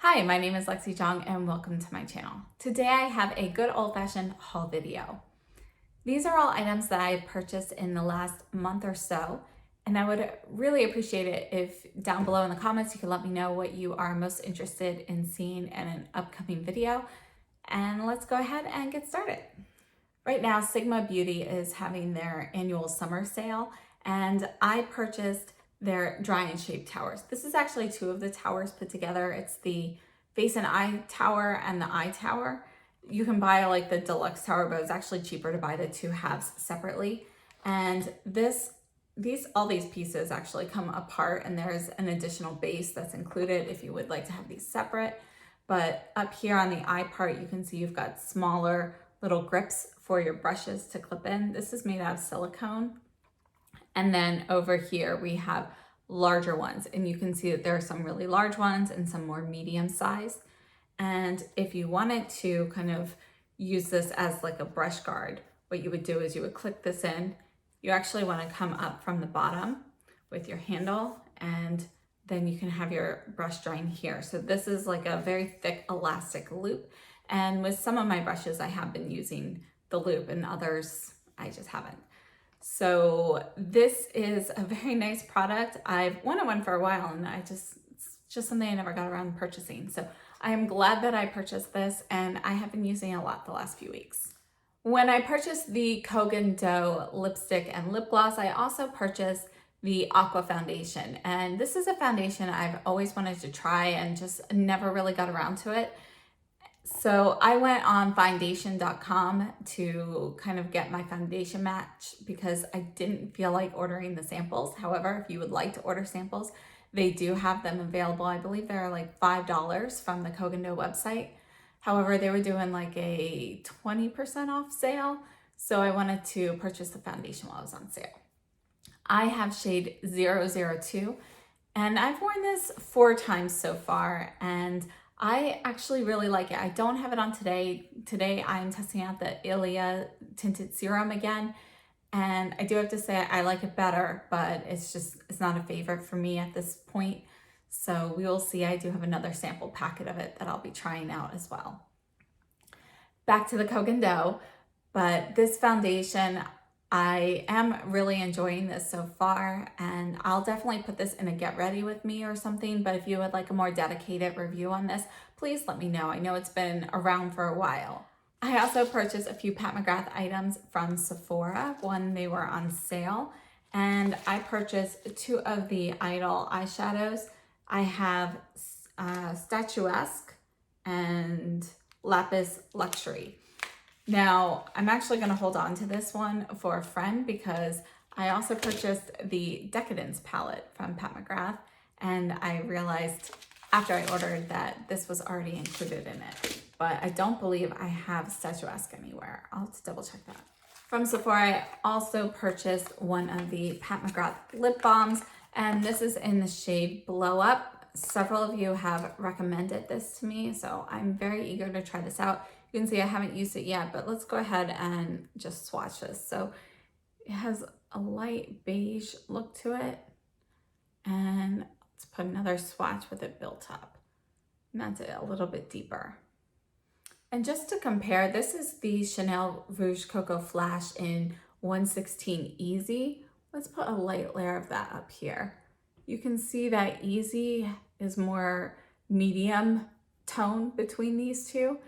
Hi, my name is Lexi Jong and welcome to my channel. Today I have a good old-fashioned haul video. These are all items that I purchased in the last month or so, and I would really appreciate it if down below in the comments you could let me know what you are most interested in seeing in an upcoming video. And let's go ahead and get started. Right now, Sigma Beauty is having their annual summer sale, and I purchased their dry and shape towers. This is actually two of the towers put together. It's the face and eye tower and the eye tower. You can buy like the deluxe tower, but it's actually cheaper to buy the two halves separately. And all these pieces actually come apart, and there's an additional base that's included if you would like to have these separate. But up here on the eye part, you can see you've got smaller little grips for your brushes to clip in. This is made out of silicone. And then over here we have larger ones, and you can see that there are some really large ones and some more medium sized. And if you wanted to kind of use this as like a brush guard, what you would do is you would click this in. You actually want to come up from the bottom with your handle, and then you can have your brush drying here. So this is like a very thick elastic loop. And with some of my brushes, I have been using the loop, and others I just haven't. So this is a very nice product. I've wanted one for a while, and it's just something I never got around to purchasing. So I am glad that I purchased this, and I have been using it a lot the last few weeks. When I purchased the Koh Gen Do lipstick and lip gloss, I also purchased the Aqua foundation. And this is a foundation I've always wanted to try and just never really got around to it. So I went on foundation.com to kind of get my foundation match because I didn't feel like ordering the samples. However, if you would like to order samples, they do have them available. I believe they're like $5 from the Koh Gen Do website. However, they were doing like a 20% off sale. So I wanted to purchase the foundation while it was on sale. I have shade 002, and I've worn this 4 times so far, and I actually really like it. I don't have it on today. Today I'm testing out the Ilia tinted serum again, and I do have to say I like it better, but it's not a favorite for me at this point. So we will see. I do have another sample packet of it that I'll be trying out as well. Back to the Koh Gen Do, but this foundation, I am really enjoying this so far, and I'll definitely put this in a get ready with me or something. But if you would like a more dedicated review on this, please let me know. I know it's been around for a while. I also purchased a few Pat McGrath items from Sephora when they were on sale, and I purchased 2 of the Idol eyeshadows. I have Statuesque and Lapis Luxury. Now, I'm actually going to hold on to this one for a friend because I also purchased the Decadence palette from Pat McGrath, and I realized after I ordered that this was already included in it. But I don't believe I have Statuesque anywhere. I'll have to double check that. From Sephora, I also purchased one of the Pat McGrath lip balms, and this is in the shade Blow Up. Several of you have recommended this to me, so I'm very eager to try this out. You can see I haven't used it yet, but let's go ahead and just swatch this. So it has a light beige look to it, and let's put another swatch with it built up, and that's it, a little bit deeper. And just to compare, this is the Chanel Rouge Coco Flash in 116 Easy. Let's put a light layer of that up here. You can see that Easy is more medium tone between these two,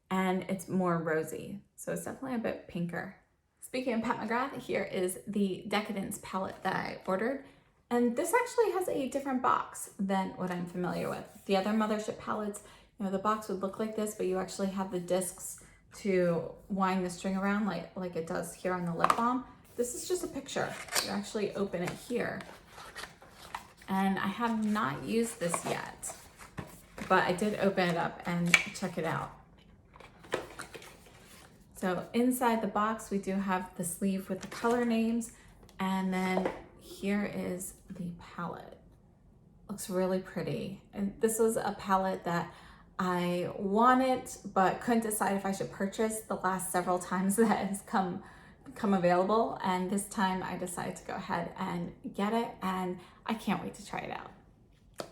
and it's more rosy. So it's definitely a bit pinker. Speaking of Pat McGrath, here is the Decadence palette that I ordered. And this actually has a different box than what I'm familiar with. The other Mothership palettes, the box would look like this, but you actually have the discs to wind the string around like it does here on the lip balm. This is just a picture. You actually open it here. And I have not used this yet, but I did open it up and check it out. So inside the box, we do have the sleeve with the color names, and then here is the palette. Looks really pretty. And this was a palette that I wanted, but couldn't decide if I should purchase the last several times that it has come available. And this time I decided to go ahead and get it, and I can't wait to try it out.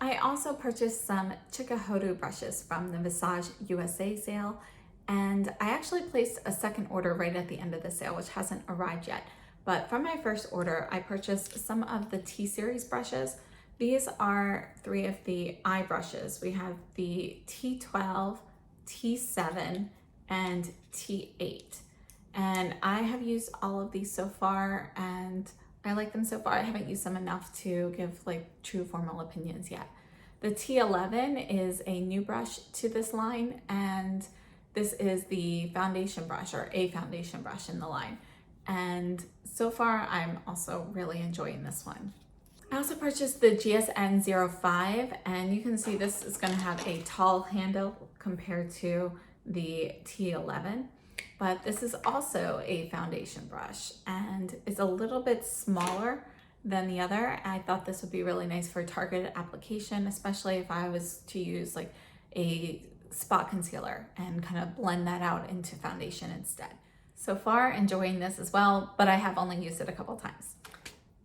I also purchased some Chikuhodo brushes from the Visage USA sale, and I actually placed a second order right at the end of the sale, which hasn't arrived yet. But from my first order, I purchased some of the T-Series brushes. These are 3 of the eye brushes. We have the T12, T7, and T8. And I have used all of these so far, and I like them so far. I haven't used them enough to give like true formal opinions yet. The T11 is a new brush to this line, and this is the foundation brush, or a foundation brush in the line. And so far, I'm also really enjoying this one. I also purchased the GSN 05, and you can see this is going to have a tall handle compared to the T11. But this is also a foundation brush, and it's a little bit smaller than the other. I thought this would be really nice for targeted application, especially if I was to use like a spot concealer and kind of blend that out into foundation instead. So far, enjoying this as well, but I have only used it a couple times.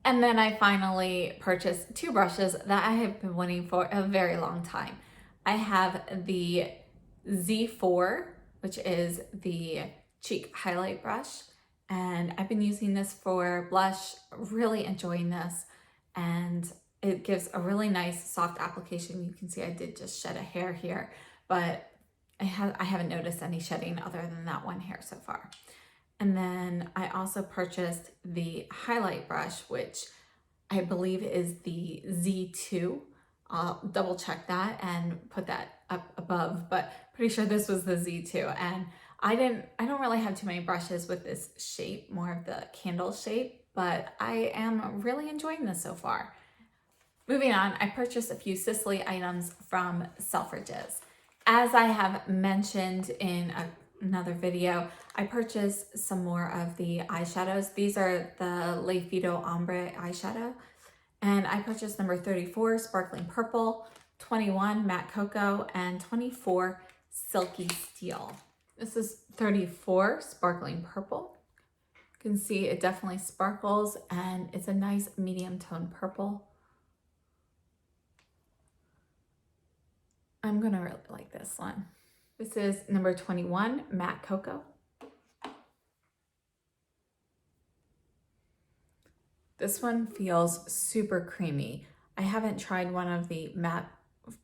And then I finally purchased 2 brushes that I have been waiting for a very long time. I have the Z4, which is the cheek highlight brush, and I've been using this for blush, really enjoying this, and it gives a really nice soft application. You can see I did just shed a hair here, but I haven't noticed any shedding other than that one hair so far. And then I also purchased the highlight brush, which I believe is the Z2. I'll double check that and put that up above, but pretty sure this was the Z2. And I don't really have too many brushes with this shape, more of the candle shape, but I am really enjoying this so far. Moving on, I purchased a few Sisley items from Selfridges. As I have mentioned in another video, I purchased some more of the eyeshadows. These are the Le Phyto-Ombre eyeshadow. And I purchased number 34, Sparkling Purple, 21, Matte Cocoa, and 24, Silky Steel. This is 34, Sparkling Purple. You can see it definitely sparkles, and it's a nice medium tone purple. I'm gonna really like this one. This is number 21, Matte Cocoa. This one feels super creamy. I haven't tried one of the matte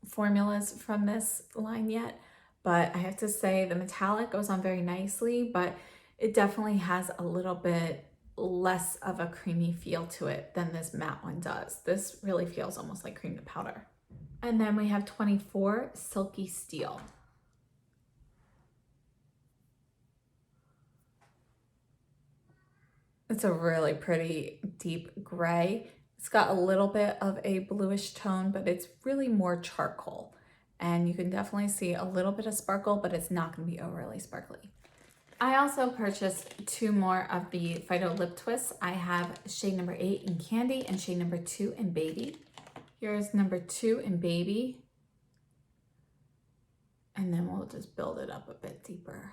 formulas from this line yet, but I have to say the metallic goes on very nicely, but it definitely has a little bit less of a creamy feel to it than this matte one does. This really feels almost like cream to powder. And then we have 24, Silky Steel. It's a really pretty deep gray. It's got a little bit of a bluish tone, but it's really more charcoal. And you can definitely see a little bit of sparkle, but it's not gonna be overly sparkly. I also purchased 2 more of the phyto-lip twists. I have shade number 8 in Candy and shade number 2 in Baby. Here's number 2 in Baby. And then we'll just build it up a bit deeper.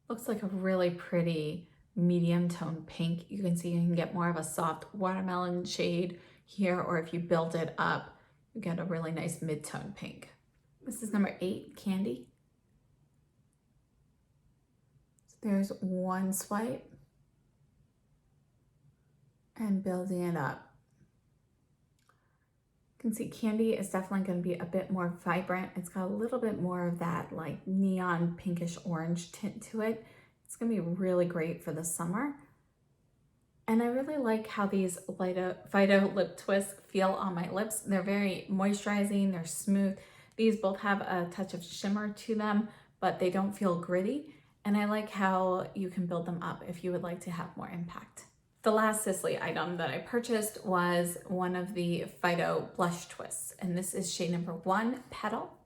Looks like a really pretty medium tone pink. You can see you can get more of a soft watermelon shade here, or if you build it up, you get a really nice mid-tone pink. This is number 8, Candy. So there's one swipe and building it up. You can see Candy is definitely going to be a bit more vibrant. It's got a little bit more of that like neon pinkish orange tint to it. It's going to be really great for the summer. And I really like how these Phyto lip twists feel on my lips. They're very moisturizing, they're smooth. These both have a touch of shimmer to them, but they don't feel gritty. And I like how you can build them up if you would like to have more impact. The last Sisley item that I purchased was one of the Phyto blush twists, and this is shade number 1, Petal.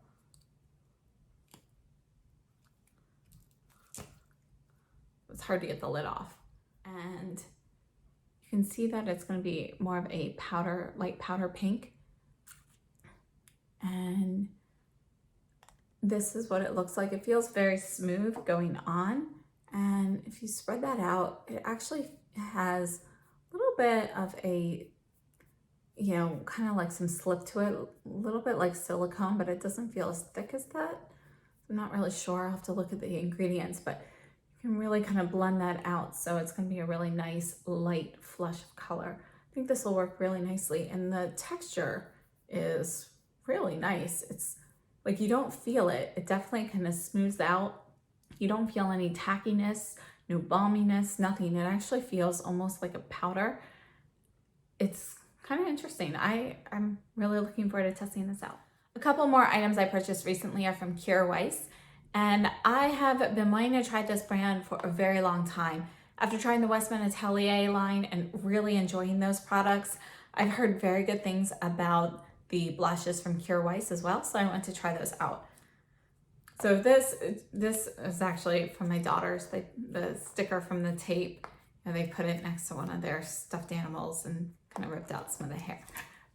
It's hard to get the lid off. And you can see that it's going to be more of a powder, light powder pink. And this is what it looks like. It feels very smooth going on. And if you spread that out, it actually has a little bit of a you know, kind of like some slip to it, a little bit like silicone, but it doesn't feel as thick as that. I'm not really sure. I'll have to look at the ingredients, but you can really kind of blend that out. So it's going to be a really nice light flush of color. I think this will work really nicely. And the texture is really nice. It's like you don't feel it. It definitely kind of smooths out. You don't feel any tackiness, no balminess, nothing. It actually feels almost like a powder. It's kind of interesting. I'm really looking forward to testing this out. A couple more items I purchased recently are from Kjaer Weis, and I have been wanting to try this brand for a very long time. After trying the Westman Atelier line and really enjoying those products, I've heard very good things about the blushes from Kjaer Weis as well, so I want to try those out. So this is actually from my daughters. The sticker from the tape, and they put it next to one of their stuffed animals and kind of ripped out some of the hair.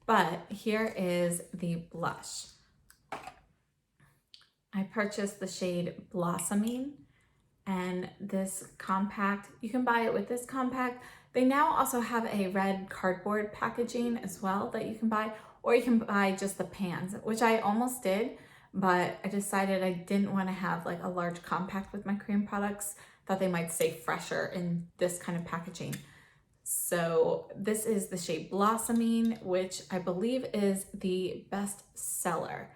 But here is the blush. I purchased the shade Blossoming, and this compact, you can buy it with this compact. They now also have a red cardboard packaging as well that you can buy, or you can buy just the pans, which I almost did, but I decided I didn't want to have like a large compact with my cream products. Thought they might stay fresher in this kind of packaging. So this is the shade Blossoming, which I believe is the best seller.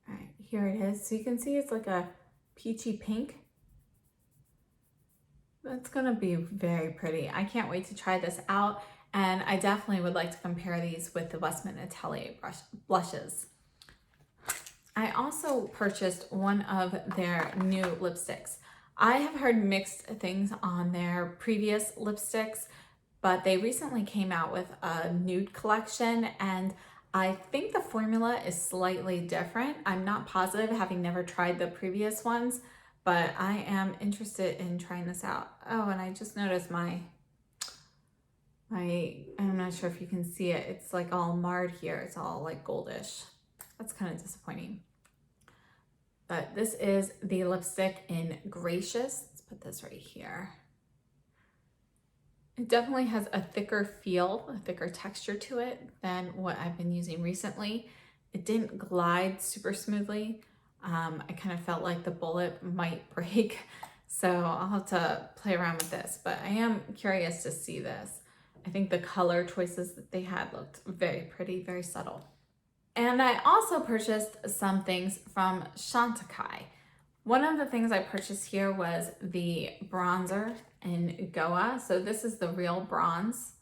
All right, here it is. So you can see it's like a peachy pink. That's gonna be very pretty. I can't wait to try this out. And I definitely would like to compare these with the Westman Atelier blushes. I also purchased one of their new lipsticks. I have heard mixed things on their previous lipsticks, but they recently came out with a nude collection, and I think the formula is slightly different. I'm not positive, having never tried the previous ones, but I am interested in trying this out. Oh, and I just noticed I'm not sure if you can see it. It's like all marred here. It's all like goldish. That's kind of disappointing. But this is the lipstick in Gracious. Let's put this right here. It definitely has a thicker feel, a thicker texture to it than what I've been using recently. It didn't glide super smoothly. I kind of felt like the bullet might break. So I'll have to play around with this, but I am curious to see this. I think the color choices that they had looked very pretty, very subtle. And I also purchased some things from Chantecaille. One of the things I purchased here was the bronzer in Goa. So this is the real bronze.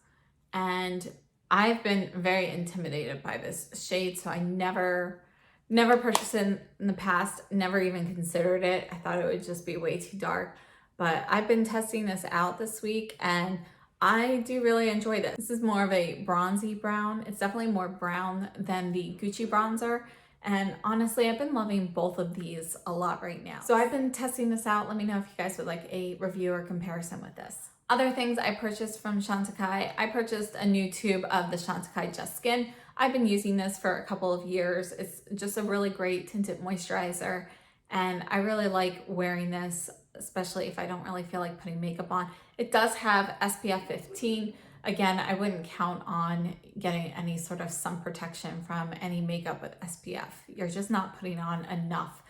And I've been very intimidated by this shade, so I never purchased it in the past, never even considered it. I thought it would just be way too dark. But I've been testing this out this week, and I do really enjoy this. This is more of a bronzy brown. It's definitely more brown than the Gucci bronzer. And honestly, I've been loving both of these a lot right now. So I've been testing this out. Let me know if you guys would like a review or comparison with this. Other things I purchased from Chantecaille, I purchased a new tube of the Chantecaille Just Skin. I've been using this for a couple of years. It's just a really great tinted moisturizer, and I really like wearing this, especially if I don't really feel like putting makeup on. It does have SPF 15. Again, I wouldn't count on getting any sort of sun protection from any makeup with SPF. You're just not putting on enough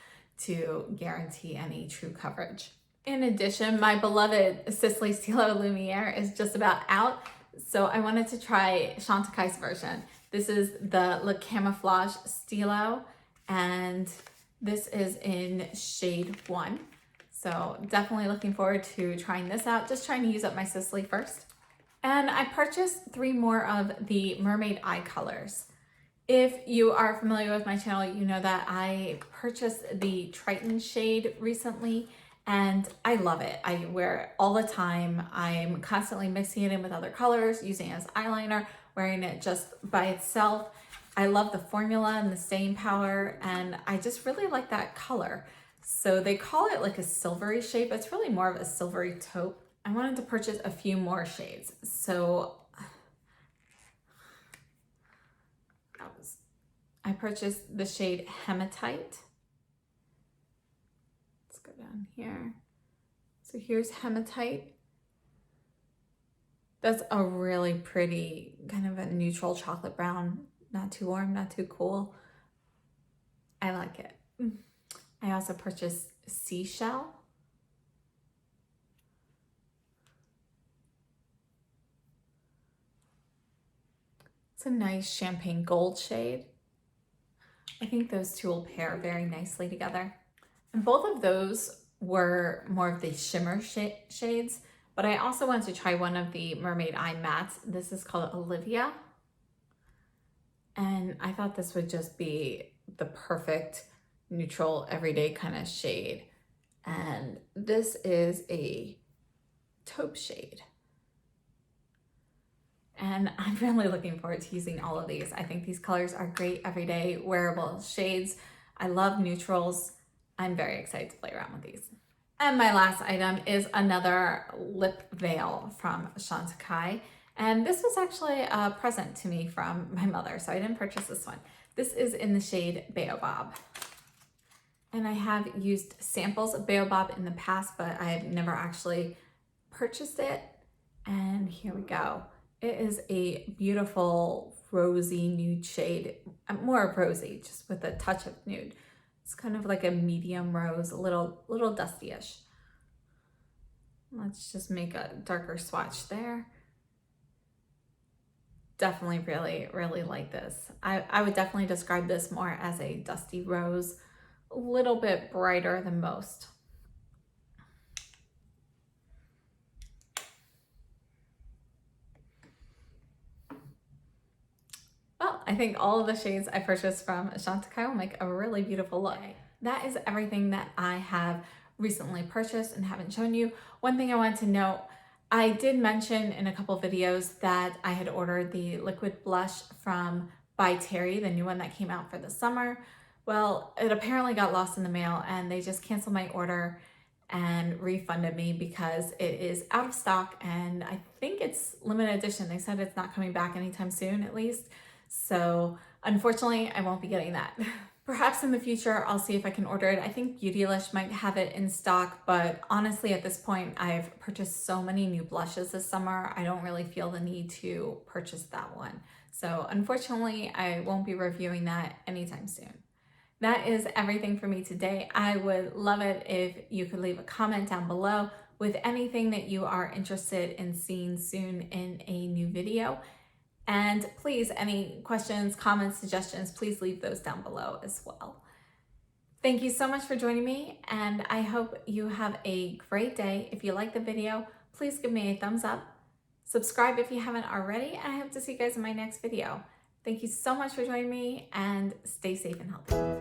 to guarantee any true coverage. In addition, my beloved Sisley Stylo Lumiere is just about out, so I wanted to try Chantecaille's version. This is the Le Camouflage Stylo, and this is in shade 1. So definitely looking forward to trying this out, just trying to use up my Sisley first. And I purchased 3 more of the Mermaid Eye colors. If you are familiar with my channel, you know that I purchased the Triton shade recently, and I love it. I wear it all the time. I'm constantly mixing it in with other colors, using it as eyeliner, wearing it just by itself. I love the formula and the staying power, and I just really like that color. So they call it like a silvery shade, but it's really more of a silvery taupe. I wanted to purchase a few more shades. So I purchased the shade Hematite. Let's go down here. So here's Hematite. That's a really pretty kind of a neutral chocolate brown, not too warm, not too cool. I like it. I also purchased Seashell. It's a nice champagne gold shade. I think those two will pair very nicely together. And both of those were more of the shimmer shades, but I also wanted to try one of the Mermaid Eye mattes. This is called Olivia. And I thought this would just be the perfect neutral everyday kind of shade. And this is a taupe shade. And I'm really looking forward to using all of these. I think these colors are great everyday wearable shades. I love neutrals. I'm very excited to play around with these. And my last item is another lip veil from Chantecaille. And this was actually a present to me from my mother, so I didn't purchase this one. This is in the shade Baobab. And I have used samples of Baobab in the past, but I've never actually purchased it. And here we go. It is a beautiful rosy nude shade, more of rosy, just with a touch of nude. It's kind of like a medium rose, a little dusty-ish. Let's just make a darker swatch there. Definitely really like this. I would definitely describe this more as a dusty rose, a little bit brighter than most. Well, I think all of the shades I purchased from Chantecaille will make a really beautiful look. That is everything that I have recently purchased and haven't shown you. One thing I want to note, I did mention in a couple videos that I had ordered the liquid blush from By Terry, the new one that came out for the summer. Well, it apparently got lost in the mail and they just canceled my order and refunded me because it is out of stock and I think it's limited edition. They said it's not coming back anytime soon, at least. So unfortunately, I won't be getting that. Perhaps in the future, I'll see if I can order it. I think Beautylish might have it in stock, but honestly, at this point, I've purchased so many new blushes this summer, I don't really feel the need to purchase that one. So unfortunately, I won't be reviewing that anytime soon. That is everything for me today. I would love it if you could leave a comment down below with anything that you are interested in seeing soon in a new video. And please, any questions, comments, suggestions, please leave those down below as well. Thank you so much for joining me, and I hope you have a great day. If you like the video, please give me a thumbs up. Subscribe if you haven't already, and I hope to see you guys in my next video. Thank you so much for joining me, and stay safe and healthy.